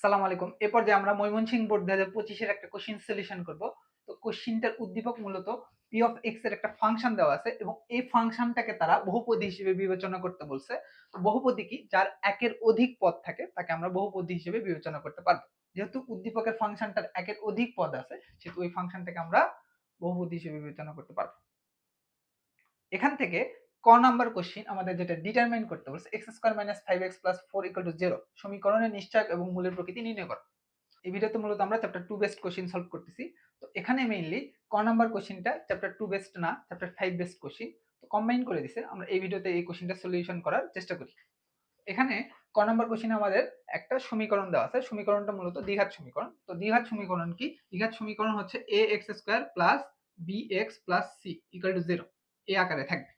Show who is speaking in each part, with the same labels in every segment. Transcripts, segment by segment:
Speaker 1: আসসালামু আলাইকুম। এ পর্যায়ে আমরা ময়মনসিংহ বোর্ড 2025 এর একটা কোশ্চেন সলিউশন করব। তো কোশ্চেনটার উদ্দীপক মূলত p of x এর একটা ফাংশন দেওয়া আছে এবং এই ফাংশনটাকে তারা বহুপদী হিসেবে বিবেচনা করতে বলছে। তো বহুপদী কি? যার একের অধিক পদ থাকে তাকে আমরা বহুপদী হিসেবে বিবেচনা করতে পারবো। যেহেতু উদ্দীপকের ফাংশনটার একের অধিক পদ আছে, সেহেতু ওই ফাংশনটাকে আমরা বহুপদী হিসেবে বিবেচনা করতে পারবো। এখান থেকে ক নাম্বার কোশ্চেন আমাদের যেটা ডিটারমাইন করতে বলছে x square minus 5x plus 4 equal to 0 সমীকরণের নিশ্চয়ক এবং মূলের প্রকৃতি নির্ণয় করো। এই ভিডিওতে মূলত আমরা চ্যাপ্টার 2 বেসড কোশ্চেন সলভ করতেছি। তো এখানে মেইনলি ক নাম্বার কোশ্চেনটা চ্যাপ্টার 2 বেসড না, চ্যাপ্টার 5 বেসড কোশ্চেন। তো কম্বাইন করে দিছে। আমরা এই ভিডিওতে এই কোশ্চেনটা সলিউশন করার চেষ্টা করি। এখানে ক নাম্বার কোশ্চেনে আমাদের একটা সমীকরণ দেওয়া আছে। সমীকরণটা মূলত দ্বিঘাত সমীকরণ। তো দ্বিঘাত সমীকরণ কি? দ্বিঘাত সমীকরণ হচ্ছে ax square plus bx plus c equal to 0 এই আকারে থাকবে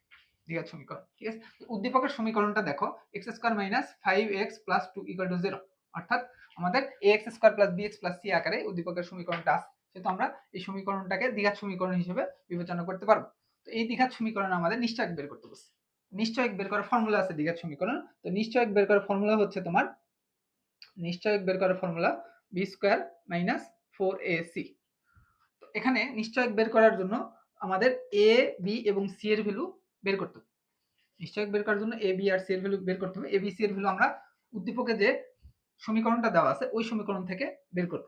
Speaker 1: দ্বিঘাত সমীকরণ। ঠিক আছে? উদ্দীপকের সমীকরণটা দেখো, x square minus 5x plus 2 equal to 0, অর্থাৎ আমাদের ax square plus bx plus c আকারে উদ্দীপকের সমীকরণটা আছে। সেহেতু আমরা এই সমীকরণটাকে দ্বিঘাত সমীকরণ হিসেবে বিবেচনা করতে পারবো। তো এই দ্বিঘাত সমীকরণ আমাদের নিশ্চয়ক বের করতে বলছে। নিশ্চয়ক বের করার ফর্মুলা আছে দ্বিঘাত সমীকরণ। তো নিশ্চয়ক বের করার ফর্মুলা হচ্ছে তোমার নিশ্চয়ক বের করার formula b square minus 4ac। তো এখানে নিশ্চয়ক বের করার জন্য আমাদের a b এবং c এর ভ্যালু বের করতে হবে। নিশ্চয়ক বের করার জন্য a b আর c এর ভ্যালু বের করতে হবে। a b c এর ভ্যালু আমরা উদ্দীপকে যে সমীকরণটা দেওয়া আছে ওই সমীকরণ থেকে বের করব।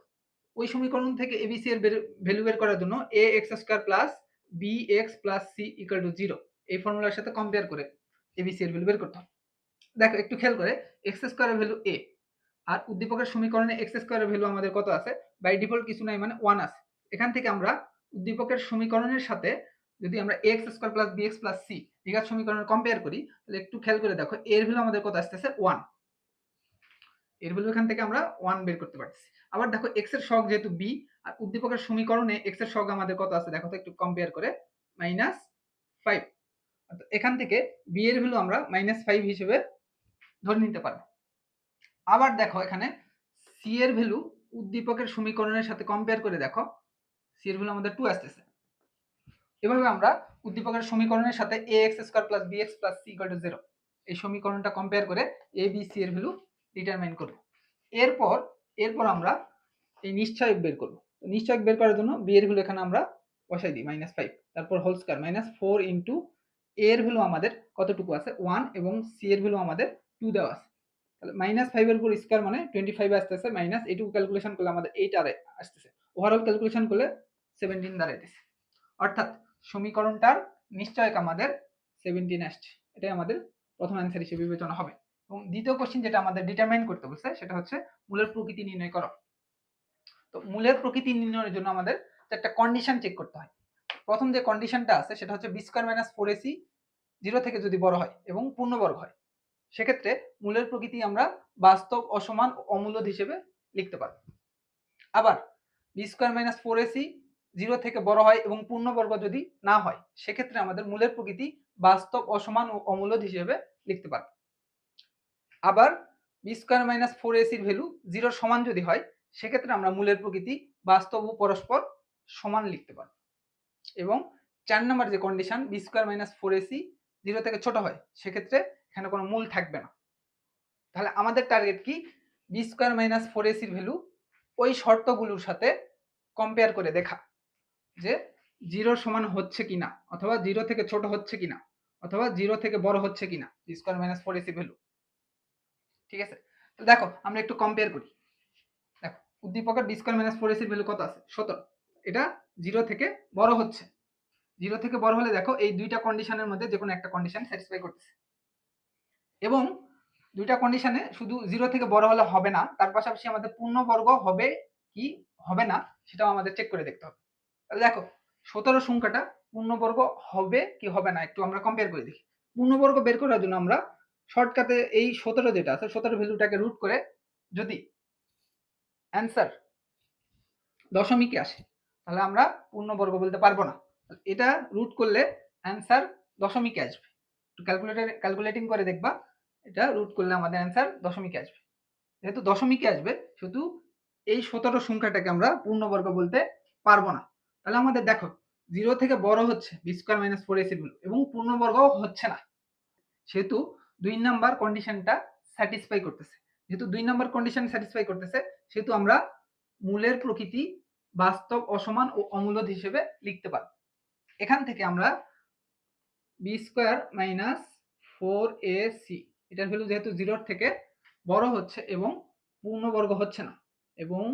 Speaker 1: ওই সমীকরণ থেকে a b c এর ভ্যালু বের করার জন্য ax square plus bx plus c equal to 0 এই ফর্মুলার সাথে কম্পেয়ার করে a b c এর ভ্যালু বের করতে হবে। দেখো একটু খেয়াল করে, x স্কয়ারের ভ্যালু a আর উদ্দীপকের সমীকরণে x স্কয়ারের ভ্যালু আমাদের কত আছে? বাই ডিফল্ট কিছু নাই, মানে 1 আছে। এখান থেকে আমরা উদ্দীপকের সমীকরণের সাথে যদি আমরা x square plus bx plus c দ্বিঘাত সমীকরণ কম্পেয়ার করি, তাহলে একটু খেয়াল করে দেখো এর ভ্যালু আমাদের কত আসতেছে? 1। এর ভ্যালু এখান থেকে আমরা 1 বের করতে পারতেছি। আবার দেখো x এর সহগ যেহেতু b আর উদ্দীপকের সমীকরণে x এর সহগ আমাদের কত আছে দেখো তো একটু কম্পেয়ার করে, -5। এখান থেকে b এর ভ্যালু আমরা -5 হিসেবে ধরে নিতে পারবো। আবার দেখো এখানে c এর ভ্যালু উদ্দীপকের সমীকরণের সাথে কম্পেয়ার করে দেখো, c এর ভ্যালু আমাদের 2 আসতেছে। এভাবে আমরা উদ্দীপকের সমীকরণের সাথে ax square plus bx plus c equal to 0 এই সমীকরণটা কম্পেয়ার করে a b c এর ভ্যালু ডিটারমাইন করব। এরপর আমরা এই নিশ্চয়ক বের করব। তো নিশ্চয়ক বের করার জন্য b এর ভ্যালু এখানে আমরা বসাই দিই -5, তারপর হোল স্কয়ার -4 ইনটু a এর ভ্যালু আমাদের কতটুকু আছে? 1 এবং c এর ভ্যালু আমাদের 2 দেওয়া আছে। তাহলে -5 এর উপর স্কয়ার মানে 25 আসতেছে, মাইনাস এটুকু ক্যালকুলেশন করলে আমাদের 8 আর আসতেছে। ওভারঅল ক্যালকুলেশন করলে 17 দাঁড়াইতেছে। অর্থাৎ সমীকরণটার নিশ্চয়ক আমাদের 17 আসছে। এটাই আমাদের প্রথম অ্যান্সার হিসেবে বিবেচনা হবে। এবং দ্বিতীয় কোশ্চেন যেটা আমাদের ডিটারমাইন করতে বলছে সেটা হচ্ছে মূলের প্রকৃতি নির্ণয় করো। তো মূলের প্রকৃতি নির্ণয়ের জন্য আমাদের একটা কন্ডিশন চেক করতে হয়। প্রথম যে কন্ডিশনটা আছে সেটা হচ্ছে বি স্কয়ার মাইনাস 4ac 0 থেকে যদি বড় হয় এবং পূর্ণবর্গ হয়, সেক্ষেত্রে মূলের প্রকৃতি আমরা বাস্তব, অসমান ও অমূলদ হিসেবে লিখতে পারব। আবার বি স্কয়ার মাইনাস 4ac 0 থেকে বড় হয় এবং পূর্ণবর্গ যদি না হয়, সেক্ষেত্রে আমাদের মূলের প্রকৃতি বাস্তব, অসমান ও অমূলদ হিসেবে লিখতে পারব। আবার বি স্কয়ার মাইনাস 4ac এর ভ্যালু 0 সমান যদি হয়, সেক্ষেত্রে আমরা মূলের প্রকৃতি বাস্তব ও পরস্পর সমান লিখতে পারব। এবং 4 নম্বর যে condition B square minus 4ac 0 থেকে ছোট হয়, সেক্ষেত্রে এখানে কোনো মূল থাকবে না। তাহলে আমাদের টার্গেট কি? বি স্কয়ার মাইনাস 4ac এর ভ্যালু ওই শর্তগুলোর সাথে কম্পেয়ার করে দেখা যে 0 সমান হচ্ছে কিনা, অথবা 0 থেকে ছোট হচ্ছে কিনা, অথবা 0 থেকে বড় হচ্ছে কিনা B square minus 4ac value. ঠিক আছে? তো দেখো আমরা একটু কম্পেয়ার করি। দেখো উদ্দীপকের বি স্কয়ার মাইনাস 4ac এর ভ্যালু কত আছে? 17। এটা 0 থেকে বড় হচ্ছে। 0 থেকে বড় হলে দেখো এই দুইটা কন্ডিশনের মধ্যে যে কোনো একটা কন্ডিশন স্যাটিসফাই করতেছে। এবং দুইটা কন্ডিশনে শুধু 0 থেকে বড় হলে হবে না, তার পাশাপাশি আমাদের পূর্ণবর্গ হবে কি হবে না সেটাও আমাদের চেক করে দেখতে হবে। তাহলে দেখো 17 সংখ্যাটা পূর্ণবর্গ হবে কি হবে না একটু আমরা কম্পেয়ার করে দেখি। পূর্ণবর্গ বের করার জন্য আমরা শর্টকাটে এই 17 যেটা আছে 17 ভ্যালুটাকে রুট করে যদি অ্যান্সার দশমিকে আসে, তাহলে আমরা পূর্ণবর্গ বলতে পারবো না। এটা রুট করলে অ্যান্সার দশমিকে আসবে। একটু ক্যালকুলেটিং করে দেখবা, এটা রুট করলে আমাদের অ্যান্সার দশমিকে আসবে। যেহেতু দশমিকে আসবে, শুধু এই 17 সংখ্যাটাকে আমরা পূর্ণবর্গ বলতে পারবো না। তাহলে আমাদের দেখো 0 থেকে বড় হচ্ছে B square minus 4ac value এবং পূর্ণবর্গ হচ্ছে না, সেহেতু 2 নাম্বার কন্ডিশনটা স্যাটিসফাই করতেছে। যেহেতু 2 নম্বর কন্ডিশন স্যাটিসফাই করতেছে সেহেতু আমরা মূলের প্রকৃতি বাস্তব, অসমান ও অমূলদ হিসেবে লিখতে পারি। এখান থেকে আমরা বি স্কোয়ার মাইনাস 4ac এটার ভ্যালু যেহেতু 0 থেকে বড় হচ্ছে এবং পূর্ণবর্গ হচ্ছে না, এবং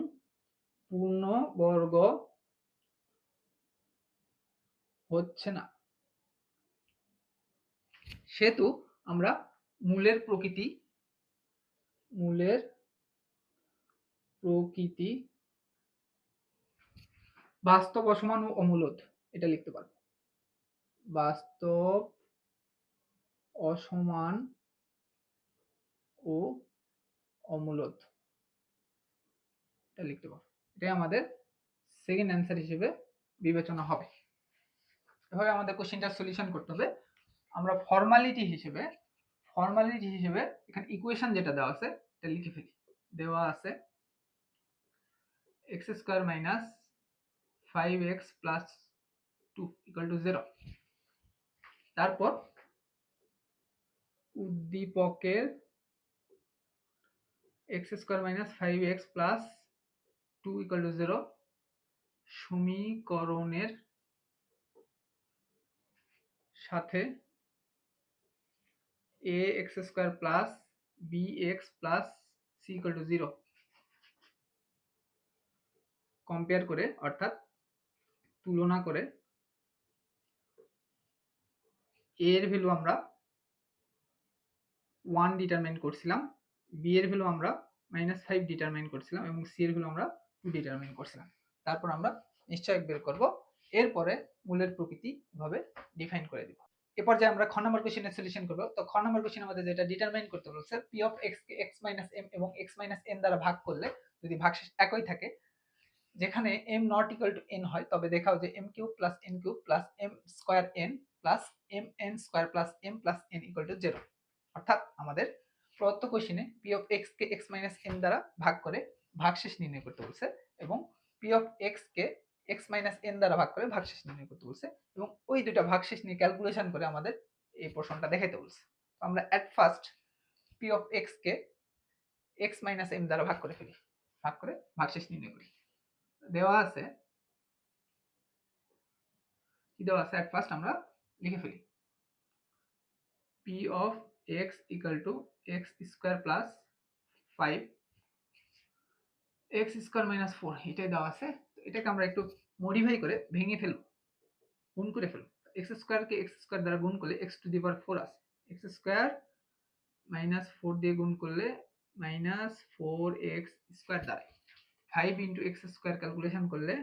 Speaker 1: পূর্ণবর্গ হচ্ছে না, সেহেতু আমরা মূলের প্রকৃতি বাস্তব, অসমান ও অমূলদ এটা লিখতে পারব। বাস্তব, অসমান ও অমূলদ এটা লিখতে পারব। এটাই আমাদের সেকেন্ড অ্যান্সার হিসেবে বিবেচনা হবে। এভাবে আমাদের কোশ্চেনটা সলিউশন করতে হবে। আমরা ফর্মালিটি হিসেবে এখানে ইকুয়েশন যেটা দেওয়া আছে এটা লিখে ফেলি। দেওয়া আছে x square minus 5x plus 2 equal to 0। তারপর উদ্দীপকের x square minus 5x plus 2 equal to 0 সমীকরণের সাথে ax square plus bx plus c equal to 0 compare করে, অর্থাৎ তুলনা করে a এর ভ্যালু আমরা 1 ডিটারমাইন করছিলাম, b এর ভ্যালু আমরা -5 ডিটারমাইন করছিলাম এবং c এর ভ্যালু আমরা 2 ডিটারমাইন করছিলাম। তারপর আমরা নিশ্চয়ক বের করব। এরপরে মূলের প্রকৃতি ভাবে ডিফাইন করে দিব। এরপর যে আমরা খ নম্বর কোশ্চেনের সলিউশন করব, তো খ নম্বর কোশ্চেনের মধ্যে যেটা ডিটারমাইন করতে বলছে p of x K x m এবং x n দ্বারা ভাগ করলে যদি ভাগশেষ একই থাকে, যেখানে m not equal to n হয়, তবে দেখাও যে m cube plus n cube plus m square n plus m n square plus m plus n equal to 0। অর্থাৎ আমাদের প্রদত্ত কোশ্চেনে p of x K x n দ্বারা ভাগ করে ভাগশেষ নির্ণয় করতে বলছে এবং p of x K x n দ্বারা ভাগ করে ভাগশেষ নির্ণয় করতে বলছে, এবং ওই দুটো ভাগশেষ নিয়ে ক্যালকুলেশন করে আমাদের এই প্রশ্নটা দেখাইতে বলছে। তো আমরা at first p of x K x m দ্বারা ভাগ করে ফেলি, ভাগ করে ভাগশেষ নির্ণয় করি। দেওয়া আছে কি দেওয়া আছে, এট ফার্স্ট আমরা লিখে ফেলি p of x equal to x square plus 5 x square minus 4 এটাই দেওয়া আছে। এটাকে আমরা একটু মডিফাই করে ভেঙে ফেলব, গুণ করে ফেলব। x স্কয়ার কে x স্কয়ার দ্বারা গুণ করলে x টু দি পাওয়ার 4 আসে, x স্কয়ার মাইনাস 4 দিয়ে গুণ করলে মাইনাস 4x স্কয়ার দাঁড়ায়। 5 ইন্টু x স্কয়ার ক্যালকুলেশন করলে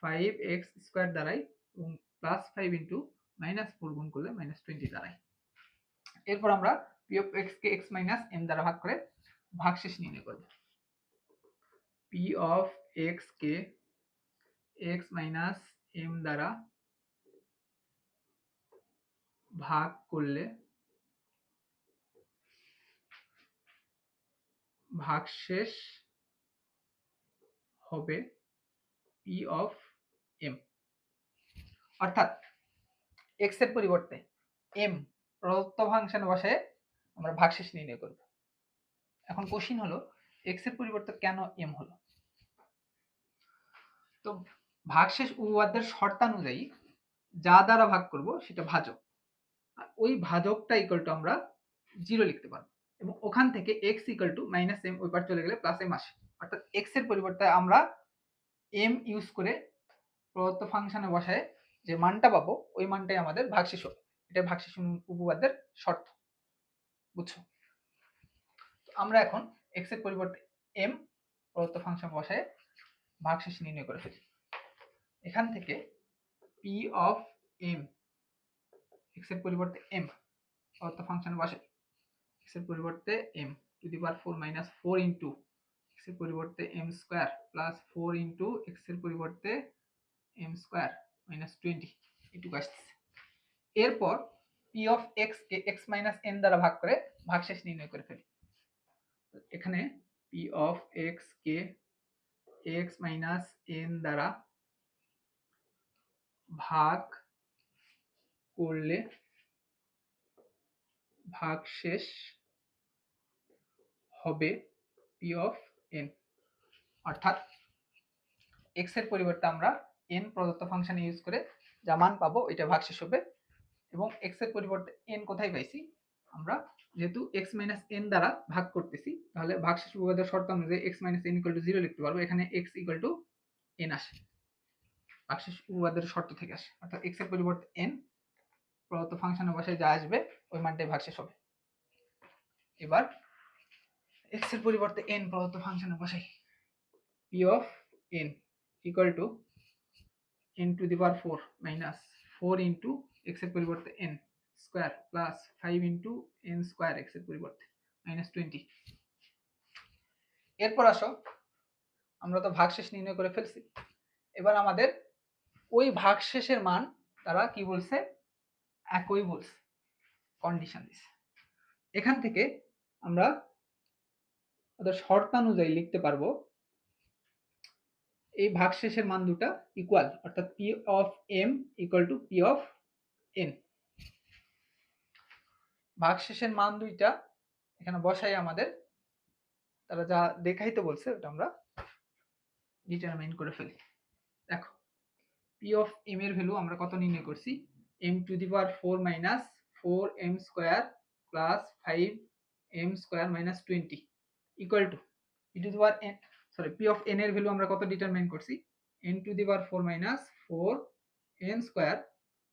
Speaker 1: 5x স্কয়ার দাঁড়ায় এবং প্লাস 5 ইন্টু মাইনাস 4 গুণ করলে মাইনাস 20 দাঁড়ায়। এরপর আমরা p of x K x m দ্বারা ভাগ করে ভাগশেষ নির্ণয় করব। p of x K x m দ্বারা ভাগ করলে ভাগশেষ হবে p অফ m। অর্থাৎ x এর পরিবর্তে m প্রদত্ত ফাংশন বসে আমরা ভাগশেষ নির্ণয় করব। এখন কোশ্চেন হলো x এর পরিবর্তে কেন m হলো? তো ভাগশেষ উপপাদ্যের শর্তানুযায়ী যা দ্বারা ভাগ করব সেটা ভাজক, আর ওই ভাজকটা ইকুয়াল টু আমরা 0 লিখতে পারবো এবং ওখান থেকে x ইকুয়াল টু -m ওই পার চলে গেলে প্লাস m আসে। অর্থাৎ x এর পরিবর্তে আমরা m ইউজ করে প্রদত্ত ফাংশনে বসায় যে মানটা পাবো ওই মানটাই আমাদের ভাগশেষ হবে। এটা ভাগশেষ উপপাদ্যের শর্ত, বুঝছো? আমরা এখন x এর পরিবর্তে m প্রদত্ত ফাংশন বসায় ভাগশেষ নির্ণয় করে ফেলি। এখান থেকে p অফ m x এর পরিবর্তে m প্রদত্ত ফাংশন বসাই, x এর পরিবর্তে m to the power 4 minus 4 into x এর পরিবর্তে m square plus 4 into x এর পরিবর্তে m স্কয়ার মাইনাস 20 এটুকু আসছে। এরপর p of x K x n দ্বারা ভাগ করে ভাগশেষ নির্ণয় করে ফেলি। এখানে p of x K x n দ্বারা ভাগ করলে ভাগশেষ হবে পি অফ এন, অর্থাৎ এক্স এর পরিবর্তে আমরা এন প্রদত্ত ফাংশন ইউজ করে যা মান পাবো এটা ভাগশেষ হবে। এবং এক্স এর পরিবর্তে এন কোথায় পাইছি আমরা, যেহেতু এক্স মাইনাস এন দ্বারা ভাগ করতেছি তাহলে ভাগশেষ উপপাদ্যের শর্ত অনুযায়ী x minus N equal to 0 লিখতে পারবো। এখানে এক্স ইকুয়াল টু এন আসে, ভাগশেষ উপপাদ্যের শর্ত থেকে আসে, অর্থাৎ এক্স এর পরিবর্তে এন প্রদত্ত ফাংশনের বসায় যা আসবে ওই মানটাই ভাগশেষ হবে। এবার এক্স এর পরিবর্তে এন প্রদত্ত ফাংশনের বসাই, P of N equal to N to the power 4 minus 4 into x এর পরিবর্তে N square plus 5 into N square x এর পরিবর্তে মাইনাস 20। এরপর আসো, আমরা তো ভাগশেষ নির্ণয় করে ফেলছি, এবার আমাদের ওই ভাগশেষের মান তারা কি বলছে, একই বলছে, কন্ডিশন দিছে। এখান থেকে আমরা ওদের শর্তানুযায়ী লিখতে পারবো এই ভাগশেষের মান দুটা ইকুয়াল, অর্থাৎ P of M equal to P of N. ভাগশেষের মান দুইটা এখানে বসাই আমাদের তারা যা দেখাইতে বলছে ওটা আমরা ডিটারমাইন করে ফেলি। দেখো পি অফ এম এর ভ্যালু আমরা কত নির্ণয় করছি, M to the power 4 minus 4 M square plus 5 M square minus 20 equal to P to the power N, sorry P of N এর ভ্যালু আমরা কত ডিটারমাইন করছি, N to the power 4 minus 4 N square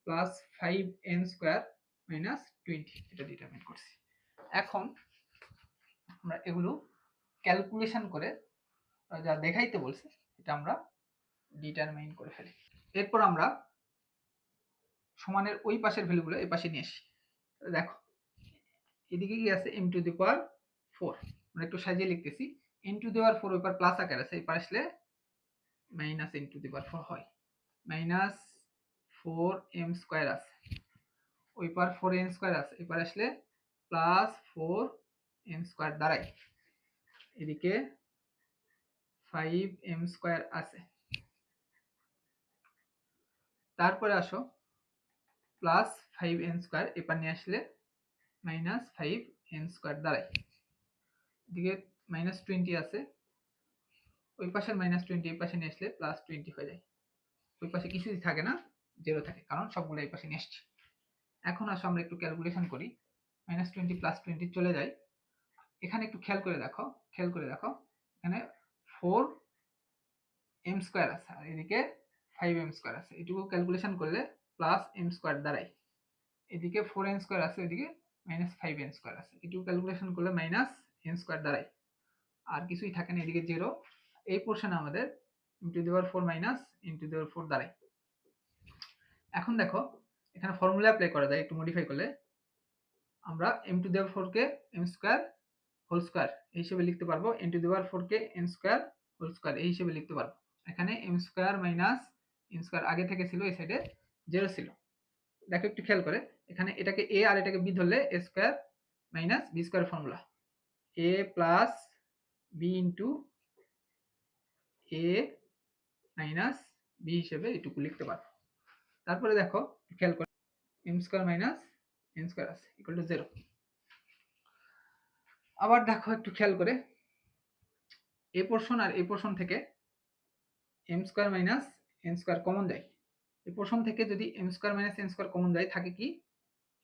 Speaker 1: plus 5 N square minus 20 এটা determine করছি। এখন আমরা এগুলো calculation করে যা দেখাইতে বলছে এটা আমরা ডিটারমাইন করে ফেলি। এরপর আমরা সমানের ওই পাশের ভ্যালুগুলো এই পাশে নিয়ে আসি। দেখো এদিকে কি আছে, এম টু দি পাওয়ার 4, আমরা একটু সাজিয়ে লিখতেছি, এন টু দি পাওয়ার 4 ওই পার প্লাস আকার আছে, এই পার আসলে minus N to the power 4 হয়, মাইনাস 4 এম স্কয়ার আছে, ওই পার 4 এন স্কয়ার আছে, এই পার আসলে প্লাস 4 এম স্কয়ার দাঁড়ায়, এদিকে 5 এম স্কয়ার আছে। তারপরে আসো প্লাস 5 এন স্কয়ার এপার নিয়ে আসলে মাইনাস 5 এন স্কয়ার দাঁড়ায়, এদিকে মাইনাস 20 আছে, ওই পাশের মাইনাস 20 এই পাশে নিয়ে আসলে প্লাস 20 হয়ে যায়, ওই পাশে কিছুই থাকে না, জিরো থাকে, কারণ সবগুলো এই পাশে নিয়ে আসছে। এখন আসো আমরা একটু ক্যালকুলেশন করি, মাইনাস 20 প্লাস 20 চলে যায়, এখানে একটু খেয়াল করে দেখো এখানে 4 এম স্কয়ার আছে আর এদিকে 5 এম স্কয়ার আছে, এটুকু ক্যালকুলেশন করলে প্লাস এম স্কয়ার দাঁড়ায়, এদিকে 4 এন স্কয়ার আছে, এদিকে মাইনাস 5 এন স্কয়ার আছে, এটুকু ক্যালকুলেশন করলে মাইনাস এন স্কয়ার দাঁড়ায়, আর কিছুই থাকে না, এদিকে জিরো, এই পোরশনে আমাদের into the power 4 minus into the power 4 দাঁড়ায়। এখন দেখো এখানে ফর্মুলা অ্যাপ্লাই করা যায়, একটু মডিফাই করলে আমরা m টু দি পাওয়ার 4 কে m স্কয়ার হোল স্কয়ার এই হিসেবে লিখতে পারবো, n টু দি পাওয়ার 4 কে n স্কয়ার হোল স্কয়ার এই হিসেবে লিখতে পারবো। এখানে m square minus n square আগে থেকে ছিল, এই সাইডে 0 ছিল। দেখো একটু খেয়াল করে, এখানে এটাকে a আর এটাকে b ধরলে a square minus b square formula, a plus b into a minus b হিসেবে এটুকু লিখতে পারবো। তারপরে দেখো খেয়াল করে m square minus n square আছে ইকুয়াল টু 0। আবার দেখো একটু খেয়াল করে, এই পোরশন আর এই পোরশন থেকে m square minus n square common যায়, এই পোরশন থেকে যদি m square minus n square common যায় থাকে কি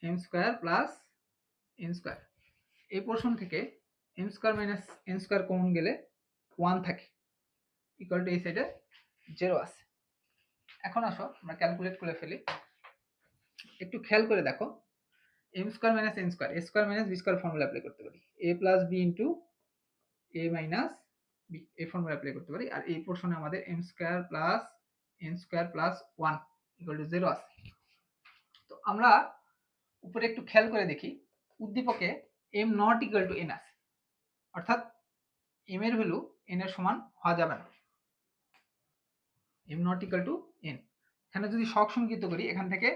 Speaker 1: m square plus n square, এই পোরশন থেকে m square minus n square common গেলে 1 থাকে ইকুয়াল টু এই সাইডে 0 আছে। এখন আসো আমরা ক্যালকুলেট করে ফেলি, একটু খেয়াল করে দেখো m square minus n square a square minus b square formula apply করতে পারি, a plus b into a minus b এই ফর্মুলা অ্যাপ্লাই করতে পারি, আর এই পোরশনে আমাদের m square plus n square plus 1 equal to 0 আছে। তো আমরা উপরে একটু খেয়াল করে দেখি, উদ্দীপকে m not equal to n আছে, অর্থাৎ m এর ভ্যালু n এর সমান হওয়া যাবে না, m not equal to n। এখানে যদি সহগ সংজ্ঞিত করি, এখান থেকে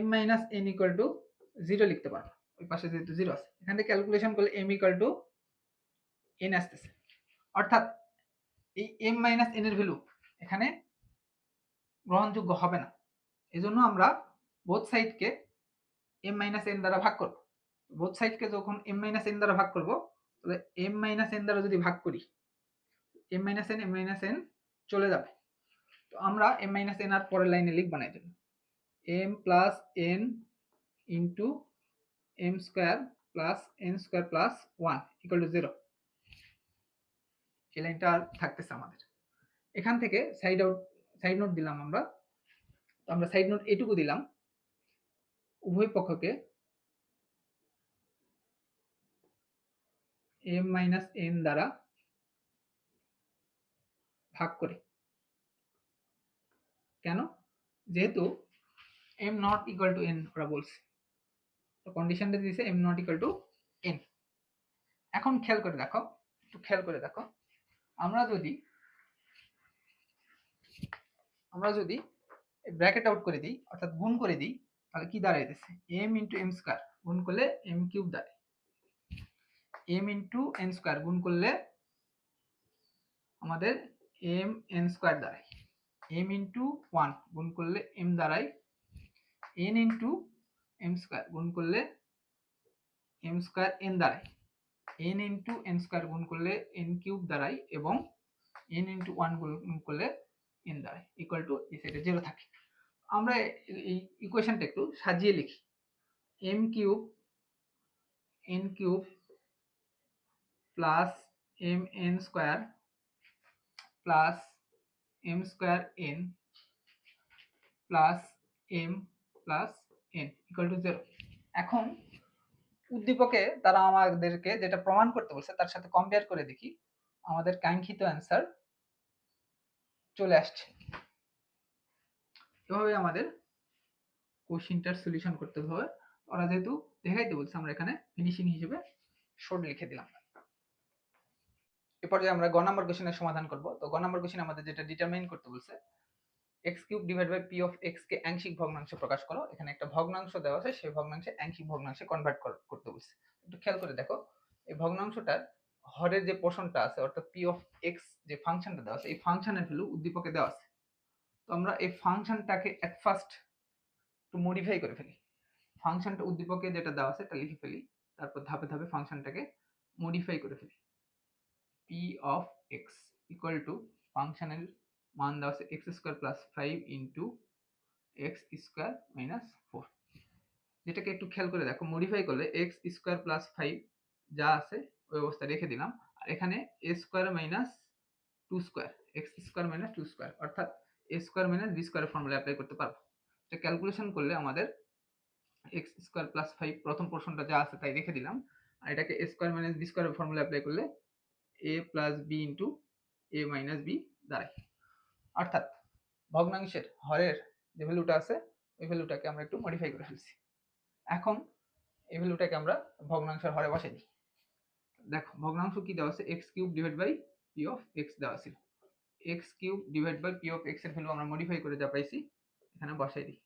Speaker 1: m minus n equal to 0 লিখতে পারবো, ওই পাশে যেহেতু 0 আছে, এখান থেকে ক্যালকুলেশন করলে m ইকুয়াল টু n আসতেছে, অর্থাৎ এই m মাইনাস n এর ভ্যালু এখানে গ্রহণযোগ্য হবে না, এজন্য আমরা বোথ সাইডকে m মাইনাস n দ্বারা ভাগ করব। বোথ সাইডকে যখন m মাইনাস n দ্বারা ভাগ করব তাহলে m মাইনাস n দ্বারা যদি ভাগ করি m মাইনাস n চলে যাবে। তো আমরা m মাইনাস n আর পরের লাইনে লিখব না, এজন্য m plus n into m square plus n square plus 1 equal to 0। এই লাইনটা আর থাকতেছে আমাদের। এখান থেকে সাইড নোট দিলাম আমরা। তো আমরা সাইড নোট এটুকু দিলাম, উভয় পক্ষকে m মাইনাস n দ্বারা ভাগ করে। কেন? যেহেতু m not equal to n ওরা বলছে, তো কন্ডিশনটা দিয়েছে m not equal to n। এখন খেয়াল করে দেখো, আমরা যদি ব্র্যাকেট আউট করে দিই, অর্থাৎ গুণ করে দিই, তাহলে কি দাঁড়াইতেছে m ইন্টু m স্কোয়ার গুণ করলে m কিউব দাঁড়ায়, m ইন্টু n স্কোয়ার গুণ করলে আমাদের m n স্কোয়ার দাঁড়ায়, m ইন্টু 1 গুণ করলে m দাঁড়ায়, n ইন্টু m স্কোয়ার গুণ করলে m স্কোয়ার n দাঁড়ায়, n ইন্টু n স্কোয়ার গুণ করলে n কিউব দাঁড়ায়, এবং n ইন্টু 1 গুণ করলে n দাঁড়ায় ইকুয়াল টু এই সাইডে 0 থাকে। আমরা এই ইকুয়েশনটা একটু সাজিয়ে লিখি, m cube n cube plus m n square plus m square n plus m plus n equal to 0। এখন উদ্দীপকে তারা আমাদেরকে যেটা প্রমাণ করতে বলছে তার সাথে কম্পেয়ার করে দেখি, আমাদের কাঙ্ক্ষিত অ্যান্সার চলে আসছে। এভাবে আমাদের কোশ্চেনটার সলিউশন করতে হবে। ওরা যেহেতু দেখাইতে বলছে, আমরা এখানে ফিনিশিং হিসেবে শর্ট লিখে দিলাম। এরপর যে আমরা গ নাম্বার কোশ্চেনের সমাধান করব। তো গ নাম্বার কোশ্চেন আমাদের যেটা ডিটারমাইন করতে বলছে, x cube divide by p of x কে আংশিক ভগ্নাংশে প্রকাশ করো। এখানে একটা ভগ্নাংশ দেওয়া আছে, সেই ভগ্নাংশে আংশিক ভগ্নাংশে কনভার্ট করতে বলছে। একটু খেয়াল করে দেখো, এই ভগ্নাংশটার হরের যে পোর্শনটা আছে, অর্থাৎ p অফ x যে ফাংশনটা দেওয়া আছে, এই ফাংশনের ভ্যালু উদ্দীপকে দেওয়া আছে। তো আমরা এই ফাংশনটাকে এট ফার্স্ট একটু মডিফাই করে ফেলি। ফাংশনটা উদ্দীপকে যেটা দেওয়া আছে এটা লিখে ফেলি, তারপর ধাপে ধাপে ফাংশনটাকে মডিফাই করে ফেলি। p of x equal to ফাংশনের মান দেওয়া আছে x square plus 5 into x square minus 4। যেটাকে একটু খেয়াল করে দেখো, মডিফাই করলে x স্কোয়ার প্লাস 5 যা আছে ওই অবস্থা রেখে দিলাম, আর এখানে a square minus 2 square, x square minus 2 square, অর্থাৎ a স্কোয়ার মাইনাস b স্কোয়ারের ফর্মুলা অ্যাপ্লাই করতে পারবো। এটা ক্যালকুলেশন করলে আমাদের x স্কোয়ার প্লাস 5 প্রথম পোর্শনটা যা আছে তাই রেখে দিলাম, আর এটাকে a স্কোয়ার মাইনাস b স্কোয়ারের ফর্মুলা অ্যাপ্লাই করলে a plus b into a minus b দাঁড়ায়। অর্থাৎ ভগ্নাংশের হরের যে ভ্যালুটা আছে ওই ভ্যালুটাকে আমরা একটু মডিফাই করে ফেলছি। এখন এই ভ্যালুটাকে আমরা ভগ্নাংশের হরে বসাই দিই। দেখো ভগ্নাংশ কি দেওয়া আছে, x cube divide by p of x দেওয়া ছিল। x cube divide by p of x এর ভ্যালু আমরা মডিফাই করে যা পাইছি এখানে বসাই দিই,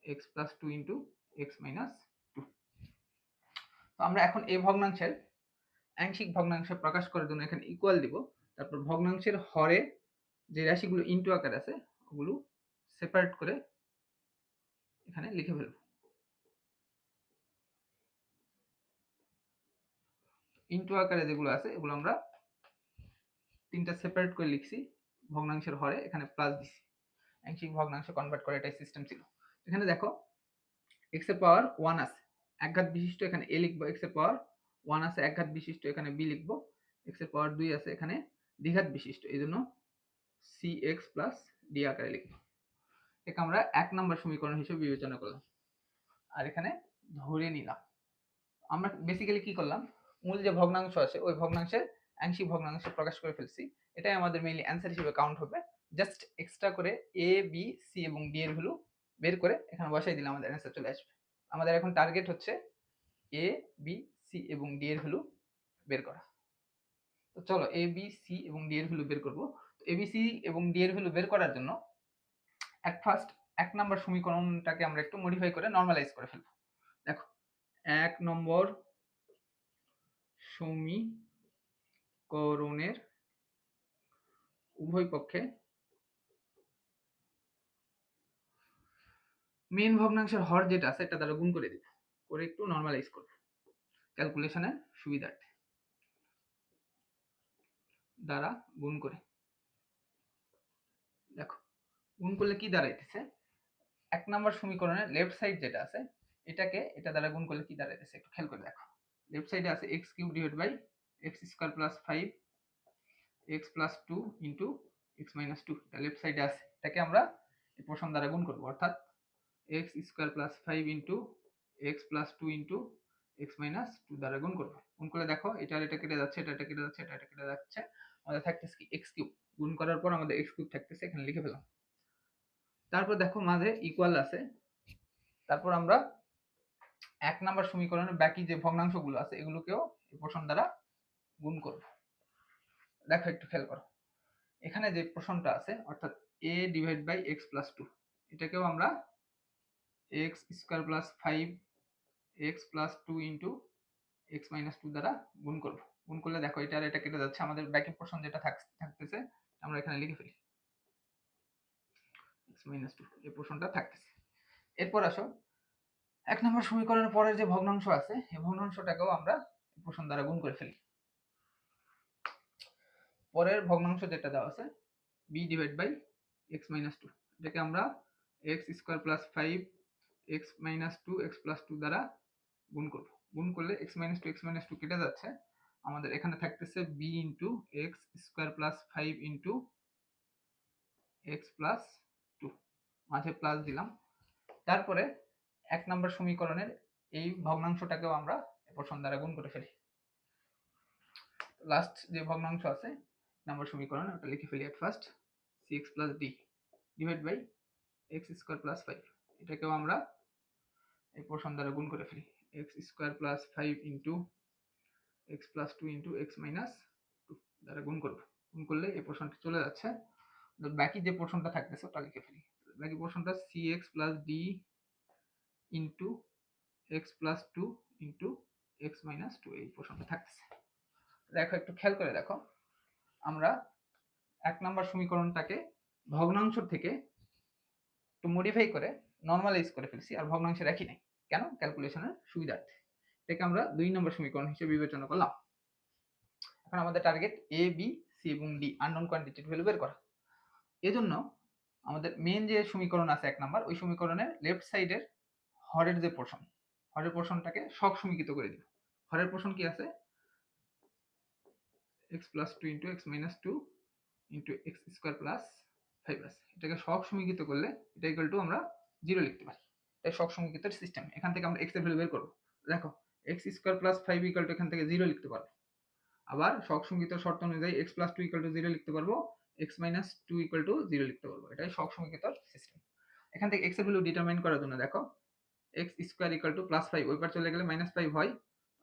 Speaker 1: x plus 2 into x minus 2। তো আমরা এখন এই ভগ্নাংশের আংশিক ভগ্নাংশ প্রকাশ করার জন্য এখানে ইকুয়াল দিব, তারপর ভগ্নাংশের হরে যে রাশিগুলো ইনটু আকার আছে ওগুলো সেপারেট করে এখানে লিখে ফেলব। ইনটু আকারে যেগুলো আছে এগুলো আমরা তিনটা সেপারেট করে লিখছি, ভগ্নাংশের হরে এখানে প্লাস দিছি, আংশিক ভগ্নাংশে কনভার্ট করে এটাই সিস্টেম ছিল। এখানে দেখো x এর পাওয়ার 1 আছে একঘাত বিশিষ্ট, এখানে a লিখবো, x এর পাওয়ার 1 আছে একঘাত বিশিষ্ট, এখানে b লিখবো, x এর পাওয়ার 2 আছে এখানে দ্বিঘাত বিশিষ্ট, এইজন্য cx প্লাস d আকারে লিখবো। একে আমরা 1 নম্বর সমীকরণ হিসেবে বিবেচনা করলাম, আর এখানে ধরে নিলাম। আমরা বেসিক্যালি কি করলাম, মূল যে ভগ্নাংশ আছে ওই ভগ্নাংশের আংশিক ভগ্নাংশে প্রকাশ করে ফেলছি, এটাই আমাদের মেইনলি অ্যান্সার হিসেবে কাউন্ট হবে। জাস্ট এক্সট্রা করে a b c এবং d এর ভ্যালু বের করে এখানে বসাই দিলে আমাদের অ্যান্সার চলে আসবে। আমাদের এখন টার্গেট হচ্ছে a b c এবং d এর ভ্যালু বের করা। তো চলো a b c এবং d এর ভ্যালু বের করব। তো a b c এবং d এর ভ্যালু বের করার জন্য এট ফার্স্ট 1 নম্বর সমীকরণটাকে আমরা একটু মডিফাই করে নরমালাইজ করে ফেলবো। দেখো 1 নম্বর সমীকরণের উভয় পক্ষে মেন ভগ্নাংশের হর যেটা আছে এটা দ্বারা গুণ করে দিব, করে একটু নরমালাইজ করব ক্যালকুলেশনের সুবিধার্থে। দ্বারা গুণ করে। দেখো গুণ করলে কি দাঁড়াইতেছে, 1 নম্বর সমীকরণের লেফট সাইড যেটা আছে এটাকে এটা দ্বারা গুণ করলে কি দাঁড়াইতেছে একটু খেয়াল করে দেখো। লেফট সাইডে আছে x cube divide by x square plus 5 x plus 2 into x minus 2, এটা লেফট সাইডে আছে, এটাকে আমরা এই পোর্শন দ্বারা গুণ করব, অর্থাৎ x square plus 5 into x plus 2 into x minus 2 দ্বারা গুণ করব। গুণ করলে দেখো এটা কেটে যাচ্ছে, এটা কেটে যাচ্ছে, এটা কেটে যাচ্ছে, আমাদের থাকতেছে কি x কিউব। গুণ করার পর আমাদের x কিউব থাকতেছে, এখানে লিখে ফেলাম। তারপর দেখো মাঝে ইকুয়াল আছে, তারপর আমরা 1 নম্বর সমীকরণের বাকি যে ভগ্নাংশগুলো আছে এগুলোকেও এই পোর্শন দ্বারা গুণ করব। দেখো একটু খেয়াল করো, এখানে যে পোর্শনটা আছে অর্থাৎ a divide by x plus 2, এটাকেও আমরা x square plus 5 x plus 2 into x minus 2 দ্বারা গুণ করব। গুণ করলে দেখো এটা আর এটা কেটে যাচ্ছে, আমাদের বাকি পোর্শন যেটা থাকতেছে আমরা এখানে লিখে ফেলি x মাইনাস 2, এই পোর্শনটা থাকতেছে। এরপর আসো 1 নম্বর সমীকরণের পরের যে ভগ্নাংশ আছে এই ভগ্নাংশটাকেও আমরা এই পোর্শন দ্বারা গুণ করে ফেলি। পরের ভগ্নাংশ যেটা দেওয়া আছে b divide by x minus 2, এটাকে আমরা x square plus 5 x minus 2 x plus 2 দ্বারা গুণ করব। গুণ করলে x মাইনাস 2 কেটে যাচ্ছে, আমাদের এখানে থাকতেছে b into x square plus 5 into x plus 2, মাঝে প্লাস দিলাম। তারপরে 1 নম্বর সমীকরণের এই ভগ্নাংশটাকেও আমরা এই পোর্শন দ্বারা গুণ করে ফেলি। লাস্ট যে ভগ্নাংশ আছে নম্বর সমীকরণ ওটা লিখে ফেলি। At first cx plus d divide by x square plus 5, এটাকেও আমরা এই পোর্শন দ্বারা গুণ করে ফেলি। x square plus 5 into x plus 2 into x minus 2 দ্বারা গুণ করব। গুণ করলে এই পোর্শনটা চলে যাচ্ছে, বাকি যে পোর্শনটা থাকতেছে ওটা লিখে ফেলি। বাকি পোর্শনটা cx plus d into x plus 2 into x minus 2, এই পোর্শনটা থাকতেছে। দেখো একটু খেয়াল করে দেখো, আমরা 1 নম্বর সমীকরণটাকে ভগ্নাংশ থেকে একটু মডিফাই করে নরমালাইজ করে ফেলছি, আর ভগ্নাংশে রাখি নাই কেন, ক্যালকুলেশনের সুবিধার্থে। এটাকে আমরা 2 নম্বর সমীকরণ হিসেবে বিবেচনা করলাম। এখন আমাদের টার্গেট a b c এবং d আননোন কোয়ান্টিটির ভ্যালু বের করা। এজন্য আমাদের মেইন যে সমীকরণ আছে 1 নম্বর, ওই সমীকরণের লেফট সাইডের হরের যে পোর্শন, হরের পোর্শনটাকে সহগ সমীকৃত করে দিব। হরের পোর্শন কি আছে x plus 2 into x minus 2 into x square plus 5 আছে, এটাকে সহগ সমীকৃত করলে এটা ইকুয়াল টু আমরা 0 লিখতে পারি। এটা সহগ সমীকৃতের সিস্টেম। এখান থেকে আমরা x এর ভ্যালু বের করব। দেখো x square plus 5 equal to এখান থেকে 0 লিখতে পারবো। আবার সহগ সমীকৃত শর্ত অনুযায়ী x প্লাস 2 ইকুয়াল টু 0 লিখতে পারবো, x মাইনাস 2 ইকুয়াল টু 0 লিখতে পারবো। এটাই সহগ সমীকৃত সিস্টেম। এখান থেকে x এর ভ্যালু ডিটারমাইন করার জন্য দেখো x square equal to plus 5, ওই পার চলে গেলে মাইনাস 5 হয়,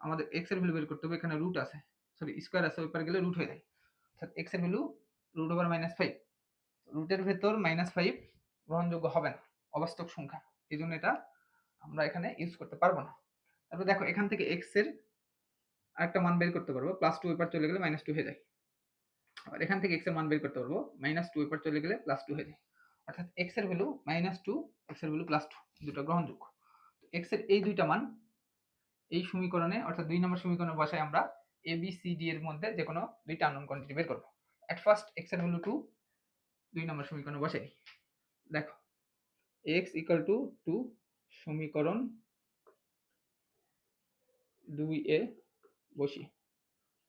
Speaker 1: আমাদের x এর ভ্যালু বের করতে হবে। এখানে রুট আছে, সরি স্কয়ার আছে, ওই পার গেলে রুট হয়ে যায়, অর্থাৎ x এর ভ্যালু রুট ওভার মাইনাস 5। রুটের ভেতর মাইনাস 5 গ্রহণযোগ্য হবে না, অবাস্তব সংখ্যা, এই জন্য এটা আমরা এখানে ইউজ করতে পারবো না। তারপর দেখো এখান থেকে x এর আরেকটা মান বের করতে পারবো, প্লাস 2 ওই পার চলে গেলে মাইনাস 2 হয়ে যায়। আর এখান থেকে x এর মান বের করতে পারবো, মাইনাস 2 ওই পার চলে গেলে প্লাস 2 হয়ে যায়, অর্থাৎ x এর ভ্যালু মাইনাস 2, x এর ভ্যালু প্লাস 2, দুটো গ্রহণযোগ্য। x এর এই দুইটা মান এই সমীকরণে অর্থাৎ 2 নম্বর সমীকরণে বসায় আমরা a b c d এর মধ্যে যে কোনো দুইটা আননোন কোয়ান্টিটি বের করব। এট ফার্স্ট x এর ভ্যালু 2 2 নম্বর সমীকরণে বসাই। দেখো x ইকুয়াল টু 2 সমীকরণ 2 এ বসি।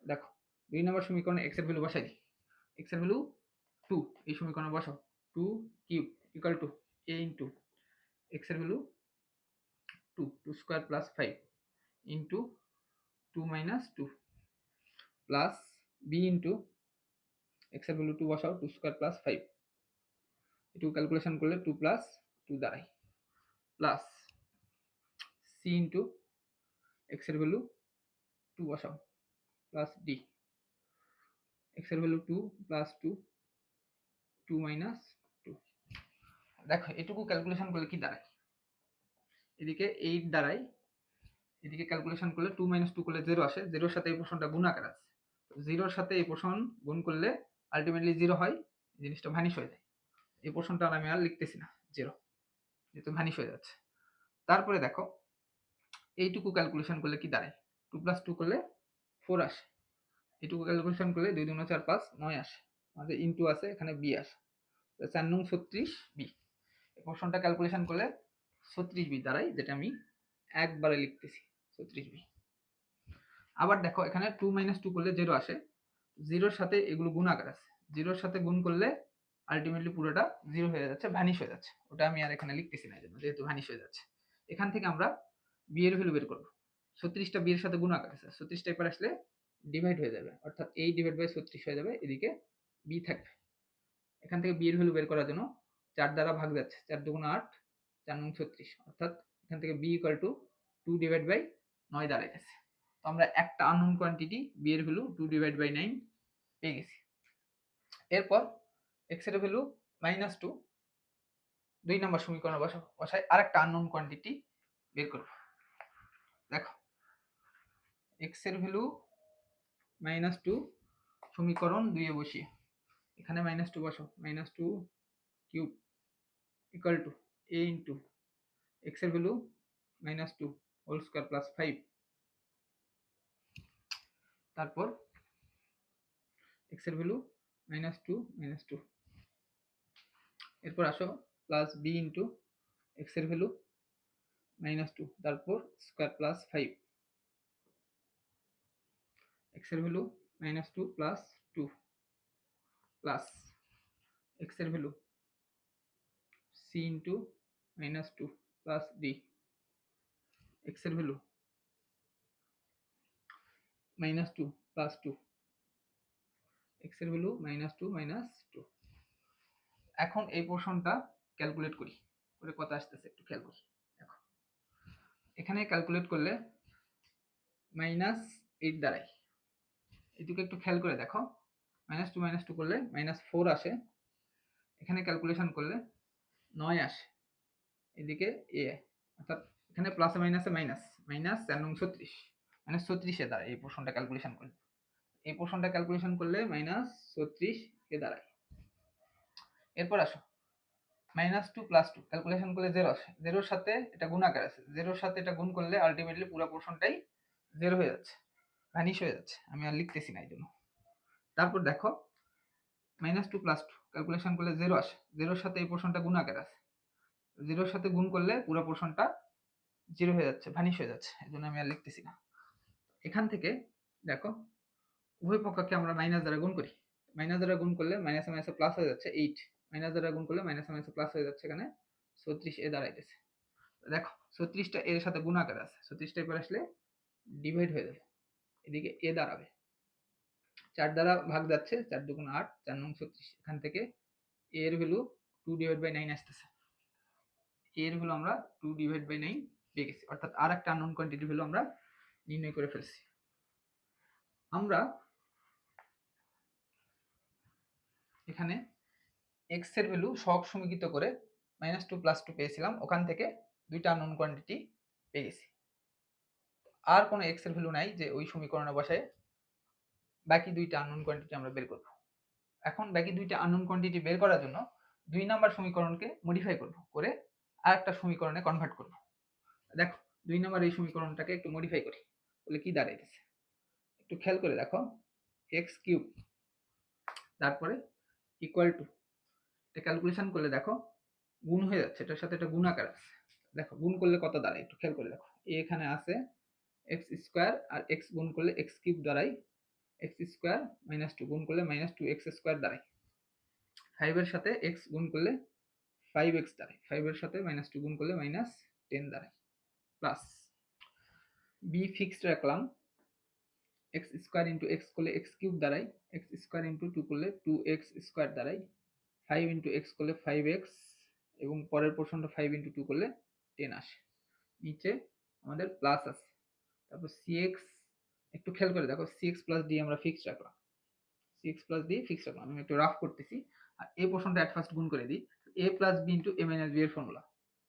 Speaker 1: দেখো 2 নম্বর সমীকরণে x এর ভ্যালু বসাই দিই। x এর ভ্যালু 2 এই সমীকরণে বসাও, 2 cube equal to a into x এর value 2 2 square plus 5 into 2 minus 2 plus b into x এর ভ্যালু 2 বসাও, 2 স্কয়ার প্লাস 5, এটুকু ক্যালকুলেশন করলে 2 প্লাস 2 দাঁড়ায়, প্লাস c ইনটু x এর ভ্যালু 2 বসাও, প্লাস d x এর ভ্যালু 2 প্লাস 2 2 মাইনাস 2। দেখো এটুকু ক্যালকুলেশন করলে কি দাঁড়ায়, এদিকে 8 দাঁড়ায়, এদিকে ক্যালকুলেশন করলে 2 মাইনাস 2 করলে 0 আসে, 0 এর সাথে এই পোর্শনটা গুণ আকার আছে, 0 এর সাথে এই পোর্শন গুণ করলে আলটিমেটলি 0 হয়, জিনিসটা ভ্যানিশ হয়ে যায়। এই পোর্শনটা আমি আর লিখতেছি না 0, যেহেতু ভ্যানিশ হয়ে যাচ্ছে। তারপরে দেখো এইটুকু ক্যালকুলেশন করলে কি দাঁড়ায়, 2 প্লাস 2 করলে 4 আসে, এটুকু ক্যালকুলেশন করলে 2 2 4 5 9 আসে, আমাদের ইনটু আছে এখানে বি আসে, 4 নং 36 বি। এই পোর্শনটা ক্যালকুলেশন করলে 36 বি দাঁড়ায়, যেটা আমি একবারে লিখতেছি 36 বি। আবার দেখো এখানে 2 - 2 করলে 0 আসে, 0-র সাথে এগুলো গুণাকার আছে, 0-র সাথে গুণ করলে আলটিমেটলি পুরোটা 0 হয়ে যাচ্ছে, ভ্যানিশ হয়ে যাচ্ছে। ওটা আমি আর এখানে লিখতেছি না এই জন্য, যেহেতু ভ্যানিশ হয়ে যাচ্ছে। এখান থেকে আমরা বি এর ভ্যালু বের করব। 36টা বি এর সাথে গুণাকার আছে, 36টা এবার আসলে ডিভাইড হয়ে যাবে, অর্থাৎ এই ডিভাইড বাই 36 হয়ে যাবে, এদিকে বি থাকবে। এখান থেকে বি এর ভ্যালু বের করার জন্য 4 দ্বারা ভাগ যাচ্ছে, 4 2 8, 4 9 36, অর্থাৎ এখান থেকে B equal to 2 divide by 9 দাঁড়াইতেছে। তো আমরা একটা আননোন কোয়ান্টিটি বি এর ভ্যালু 2 ডিভাইড বাই 9 পেয়ে গেছি। এরপর এক্স এর ভ্যালু -2, 2 নম্বর সমীকরণে বসাই আরেকটা আননোন কোয়ান্টিটি বের করব। দেখো এক্স এর ভ্যালু -2 সমীকরণ 2 এ বসিয়ে এখানে -2 বসাও, -2 cube equal to a into x এর ভ্যালু -2 হোল স্কয়ার প্লাস 5, তারপর এক্স এর ভ্যালু -2 -2, এরপর আসো প্লাস b ইনটু এক্স এর ভ্যালু -2, তারপর স্কয়ার প্লাস 5, এক্স এর ভ্যালু -2 প্লাস 2 প্লাস এক্স এর value c into -2 plus d, x এর ভ্যালু -2 প্লাস 2, এক্স এর ভ্যালু -2 -2। এখন এই পোর্শনটা ক্যালকুলেট করি, করে কত আসতেছে একটু খেয়াল করি। দেখো এখানে ক্যালকুলেট করলে -8 দাঁড়ায়, এটুকু একটু খেয়াল করে দেখো, -2 -2 করলে -4 আসে, এখানে ক্যালকুলেশন করলে 9 আসে, এদিকে এ, অর্থাৎ এখানে প্লাসে মাইনাসে মাইনাস, -4 নং 36, -36 এ দাঁড়ায় এই পোর্শনটা ক্যালকুলেশন করলে। এই পোর্শনটা ক্যালকুলেশন করলে -36 এ দাঁড়ায়। এরপর আসো -2 প্লাস 2 ক্যালকুলেশন করলে 0 আসে, 0-র সাথে এটা গুণাকার আছে, 0-র সাথে এটা গুণ করলে আলটিমেটলি পুরো পোর্শনটাই 0 হয়ে যাচ্ছে, ভ্যানিশ হয়ে যাচ্ছে, আমি আর লিখতেছি না এই জন্য। তারপর দেখো -2 প্লাস 2 ক্যালকুলেশন করলে 0 আসে, 0-র সাথে এই পোর্শনটা গুণাকার আছে, 0-র সাথে গুণ করলে পুরো পোর্শনটা 0 হয়ে যাচ্ছে, ভ্যানিশ হয়ে যাচ্ছে, এই জন্য আমি আর লিখতেছি না। এখান থেকে দেখো উভয় পক্ষকে আমরা মাইনাস দ্বারা গুণ করি, মাইনাস দ্বারা গুণ করলে মাইনাসে মাইনাসে প্লাস হয়ে যাচ্ছে 8, মাইনাস দ্বারা গুণ করলে মাইনাসে মাইনাসে প্লাস হয়ে যাচ্ছে, এখানে 36 এ দাঁড়াইতেছে। দেখো 36টা এর সাথে গুণাকার আছে, 36টা এবার আসলে ডিভাইড হয়ে যাবে, এদিকে এ দাঁড়াবে, 4 দ্বারা ভাগ যাচ্ছে, 4 2 8, 4 9 36, এখান থেকে এ এর ভ্যালু 2 ডিভাইড বাই 9 আসতেছে, এ এর ভ্যালু আমরা 2 ডিভাইড বাই 9 পেয়ে গেছি, অর্থাৎ আর একটা আননোন কোয়ান্টিটির ভ্যালু আমরা নির্ণয় করে ফেলছি। আমরা এখানে এক্স এর ভ্যালু সহগ সমীকৃত করে -2 প্লাস 2 পেয়েছিলাম, ওখান থেকে দুইটা আননোন কোয়ান্টিটি পেয়ে গেছি। আর কোনো এক্স এর ভ্যালু নাই যে ওই সমীকরণে বসায় বাকি দুইটা আননোন কোয়ান্টিটি আমরা বের করব। এখন বাকি দুইটা আননোন কোয়ান্টিটি বের করার জন্য 2 নাম্বার সমীকরণকে মডিফাই করব, করে আরেকটা সমীকরণে কনভার্ট করব। দেখো 2 নাম্বার এই সমীকরণটাকে একটু মডিফাই করি, বলে কি দাঁড়াইতেছে একটু খেয়াল করে দেখো, এক্স কিউব তারপরে ইকুয়াল টু, এটা ক্যালকুলেশন করলে দেখো গুণ হয়ে যাচ্ছে, এটার সাথে এটা গুণাকার আছে, দেখো গুণ করলে কত দাঁড়ায় একটু খেয়াল করে দেখো, এখানে আছে এক্স স্কোয়ার, আর এক্স গুণ করলে এক্স কিউব দাঁড়ায়, এক্স স্কোয়ার -2 গুণ করলে -2x স্কোয়ার দাঁড়ায়, 5 এর সাথে এক্স গুণ করলে 5x দাঁড়ায়, 5 এর সাথে -2 গুণ করলে -10 দাঁড়ায়, প্লাস বি ফিক্সড রাখলাম, এক্স স্কোয়ার ইন্টু এক্স করলে এক্স কিউব দাঁড়ায়, এক্স স্কোয়ার ইন্টু 2 করলে 2x স্কোয়ার দাঁড়ায়, 5 ইন্টু এক্স করলে 5x, এবং পরের পোর্শনটা 5 ইন্টু 2 করলে 10 আসে, নিচে আমাদের প্লাস আছে, তারপর cx একটু খেয়াল করে দেখো, cx প্লাস d আমরা ফিক্সড রাখলাম, cx প্লাস d ফিক্সড রাখলাম, আমি একটু রাফ করতেছি, আর এই পোর্শনটা এট ফার্স্ট গুণ করে দিই, a plus b into a minus b এর formula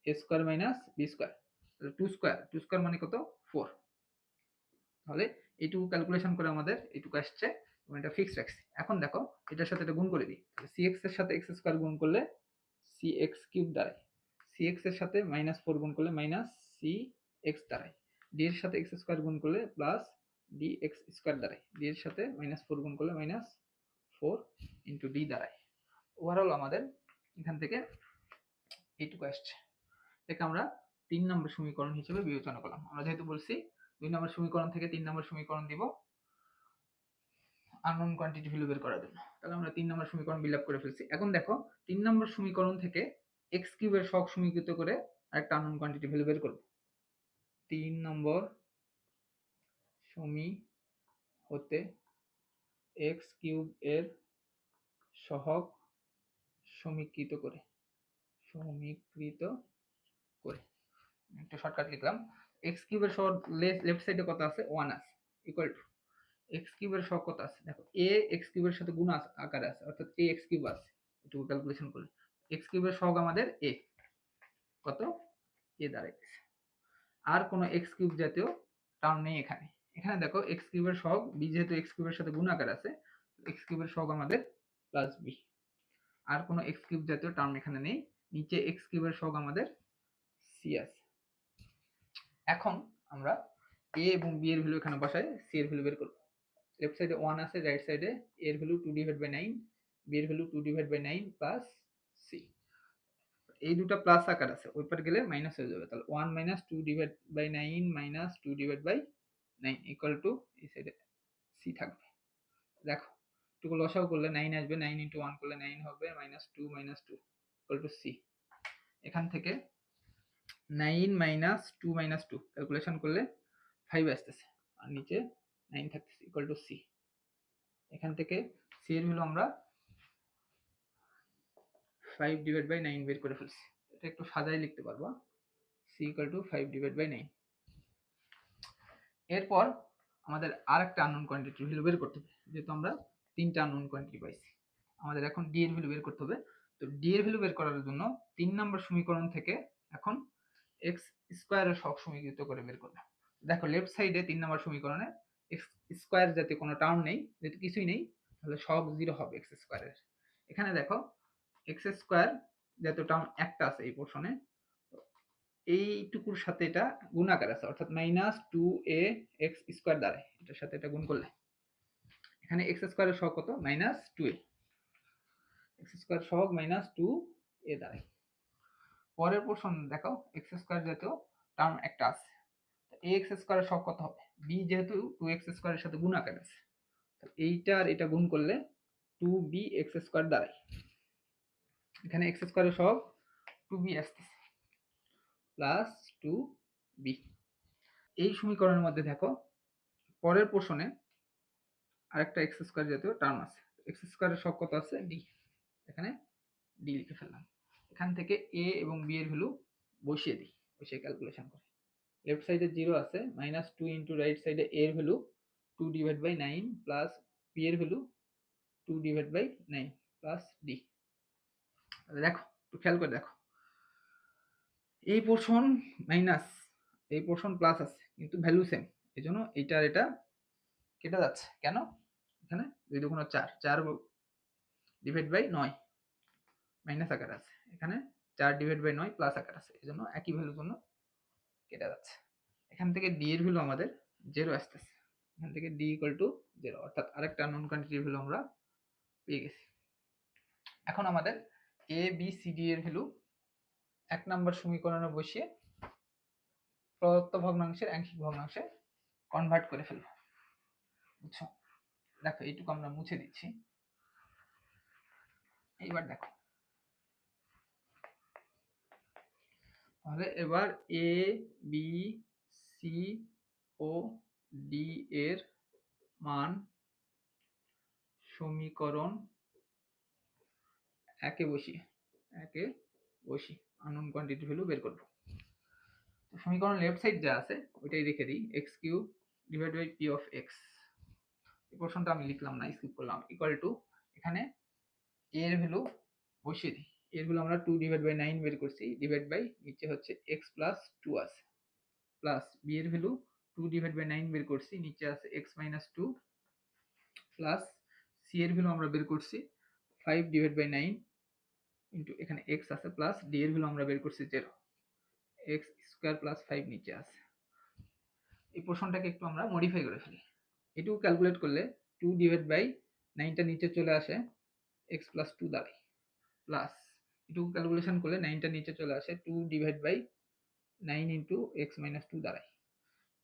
Speaker 1: a square minus b square, তাহলে 2 স্কোয়ার, 2 স্কোয়ার মানে কত 4, তাহলে এইটুকু ক্যালকুলেশন করে আমাদের এইটুকু আসছে, এবং এটা ফিক্সড রাখছি। এখন দেখো এটার সাথে এটা গুণ করে দিই, cx এর সাথে x স্কোয়ার গুণ করলে cx কিউব দাঁড়ায়, cx এর সাথে -4 গুণ করলে -cx দাঁড়ায়, d এর সাথে x স্কোয়ার গুণ করলে প্লাস ডি এক্স স্কোয়ার দাঁড়ায়, ডি এর সাথে -4 গুণ করলে -4 ইন্টু ডি দাঁড়ায়। ওভারঅল আমাদের এখান থেকে এইটুকু আসছে। এটাকে আমরা 3 নম্বর সমীকরণ হিসেবে বিবেচনা করলাম। আমরা যেহেতু বলছি 2 নম্বর সমীকরণ থেকে 3 নম্বর সমীকরণ দিব আননোন কোয়ান্টিটি ভ্যালু বের করার জন্য। তাহলে আমরা 3 নম্বর সমীকরণ বিল আপ করে ফেলছি। এখন দেখো 3 নম্বর সমীকরণ থেকে x কিউবের সহগ সমীকৃত করে আরেকটা আননোন কোয়ান্টিটি ভ্যালু বের করব। 3 নম্বর সমী হতে x কিউব এর সহগ সমীকৃত করে একটা শর্টকাট লিখলাম। x কিউবের সহগ লেফট সাইডে কত আছে 1 আছে ইকুয়াল টু x কিউবের সহগ কত আছে দেখো a x কিউবের সাথে গুণ আকারে আছে অর্থাৎ a x কিউব আছে। একটু ক্যালকুলেশন করলে x কিউবের সহগ আমাদের a কত a দাঁড়াইছে। আর কোনো x কিউব জাতীয় টার্ম নেই এখানে। এখানে দেখো x কিউবের সহগ b যেহেতু x কিউবের সাথে গুণ আকারে আছে x কিউবের সহগ আমাদের প্লাস b। আর কোনো x কিউব জাতীয় টার্ম এখানে নেই। নিচে x কিউবের সহগ আমাদের c আছে। এখন আমরা a এবং b এর ভ্যালু এখানে বসাই c এর ভ্যালু বের করব। লেফট সাইডে 1 আছে, রাইট সাইডে a এর ভ্যালু 2/9, b এর ভ্যালু 2/9 প্লাস c। এই দুটো প্লাস আকার আছে, ওই পার গেলে মাইনাস হয়ে যাবে। তাহলে 1 - 2/9 - 2/9 ইকুয়াল টু এই সাইডে c থাকবে। দেখো টুকু লসাও করলে 9 আসবে, 9 × 1 করলে 9 হবে, -2 - 2 ইকুয়াল টু c। এখান থেকে 9 - 2 - 2 ক্যালকুলেশন করলে 5 আসতেছে, আর নিচে 9 থাকতেছে ইকুয়াল টু c। এখান থেকে c এর ভ্যালু আমরা 5/9 বের করে ফেলছি। এটা একটু সাজাই লিখতে পারবা, c ইকুয়াল টু 5/9। এরপর আমাদের আরেকটা আননোন কোয়ান্টিটি ভ্যালু বের করতে হবে। যেহেতু আমরা 3টা আননোন কোয়ান্টিটি পাইছি, আমাদের এখন d এর ভ্যালু বের করতে হবে। তো d এর ভ্যালু বের করার জন্য 3 নম্বর সমীকরণ থেকে এখন x স্কয়ারের সহগ সমীকৃত করে বের করব। দেখো লেফট সাইডে 3 নম্বর সমীকরণে x স্কয়ার জাতীয় কোনো টার্ম নেই, যেহেতু কিছুই নেই তাহলে সহগ 0 হবে x স্কয়ারের। এখানে দেখো x স্কয়ার জাতীয় টার্ম একটা আছে এই পোরশনে, এইটুকুর সাথে এটা গুণ আকার আছে অর্থাৎ -2a x স্কয়ার দাঁড়ায়। এটার সাথে এটা গুণ করলে এখানে x স্কয়ারের সহগ কত -2a, x স্কয়ার সহগ -2a দাঁড়ায়। পরের পোরশন দেখো x স্কয়ার জাতীয় টার্ম একটা আছে, ax স্কয়ারের সহগ কত হবে b যেহেতু 2x স্কয়ারের সাথে গুণ আকারে আছে, এইটা আর এটা গুণ করলে 2bx স্কয়ার দাঁড়ায়। এখানে x স্কয়ারের সহগ 2b আসতেছে প্লাস 2b। এই সমীকরণের মধ্যে দেখো পরের পোরশনে আরেকটা x স্কয়ার জাতীয় টার্ম আছে, x স্কয়ারের সহগ কত আছে d, এখানে d লিখে ফেললাম। এখান থেকে a এবং b এর ভ্যালু বসিয়ে দিই, বসিয়ে ক্যালকুলেশন করি। লেফট সাইডে 0 আছে, -2 ইন্টু রাইট সাইডে a এর ভ্যালু 2/9 প্লাস b এর ভ্যালু 2/9 প্লাস d। দেখো একটু খেয়াল করে দেখো, এই পোরশন মাইনাস এই পোরশন প্লাস আছে কিন্তু ভ্যালু সেম, এজন্য এইটা আর এটা কেটে যাচ্ছে। কেন? এখানে 2 × 4, 4/9 মাইনাস আকার আছে, এখানে 4/9 প্লাস আকার আছে, এজন্য একই ভ্যালুর জন্য কেটে যাচ্ছে। এখান থেকে d এর ভ্যালু আমাদের 0 আসতেছে, এখান থেকে d = 0 অর্থাৎ আরেকটা নন কোয়ান্টিটির ভ্যালু আমরা পেয়ে গেছি। এখন আমাদের a b c d এর ভ্যালু 1 নম্বর সমীকরণে বসিয়ে প্রদত্ত ভগ্নাংশের আংশিক ভগ্নাংশে কনভার্ট করে ফেলব। বুঝছো? দেখো এইটুকু আমরা মুছে দিচ্ছি। এইবার দেখো, তাহলে এবার a b c O d এর মান সমীকরণ একে বসিয়ে আননোন কোয়ান্টিটি ভ্যালু বের করব। সমীকরণ লেফট সাইড যা আছে ওইটাই রেখে দিই, x³ / p of x। এই পোরশনটা আমি লিখলাম না, স্কিপ করলাম, ইকুয়াল টু এখানে a এর ভ্যালু বসিয়ে দিই। এর ভ্যালু আমরা 2/9 বের করছি, ডিভাইড বাই নিচে হচ্ছে x + 2 আছে, প্লাস b এর ভ্যালু 2/9 বের করছি, নিচে আছে x - 2, প্লাস c এর ভ্যালু আমরা বের করছি 5/9 ইনটু এখানে x আছে, প্লাস d এর ভ্যালু আমরা বের করছি 0, x² + 5 নিচে আছে। এই পোরশনটাকে একটু আমরা মডিফাই করে ফেলি। এটুকু ক্যালকুলেট করলে 2 ডিভাইড বাই 9টা নিচে চলে আসে x প্লাস 2 দাঁড়ায়, প্লাস এটুকু ক্যালকুলেশন করলে 9টা নিচে চলে আসে 2 divide by 9 into x minus 2 দাঁড়ায়।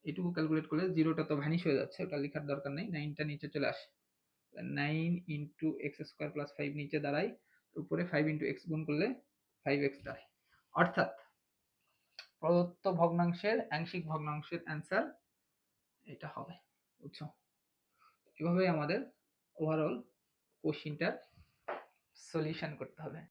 Speaker 1: এটুকু ক্যালকুলেট করলে জিরোটা তো ভ্যানিশ হয়ে যাচ্ছে, ওটা লেখার দরকার নেই, 9টা নিচে চলে আসে, 9 ইন্টু এক্স স্কোয়ার প্লাস 5 নিচে দাঁড়ায়, উপরে 5 ইন্টু এক্স গুণ করলে 5x দাঁড়ায়। অর্থাৎ প্রদত্ত ভগ্নাংশের আংশিক ভগ্নাংশের অ্যান্সার এটা হবে। বুঝছো? এভাবেই আমাদের ওভারঅল কোশ্চিনটার সলিউশন করতে হবে।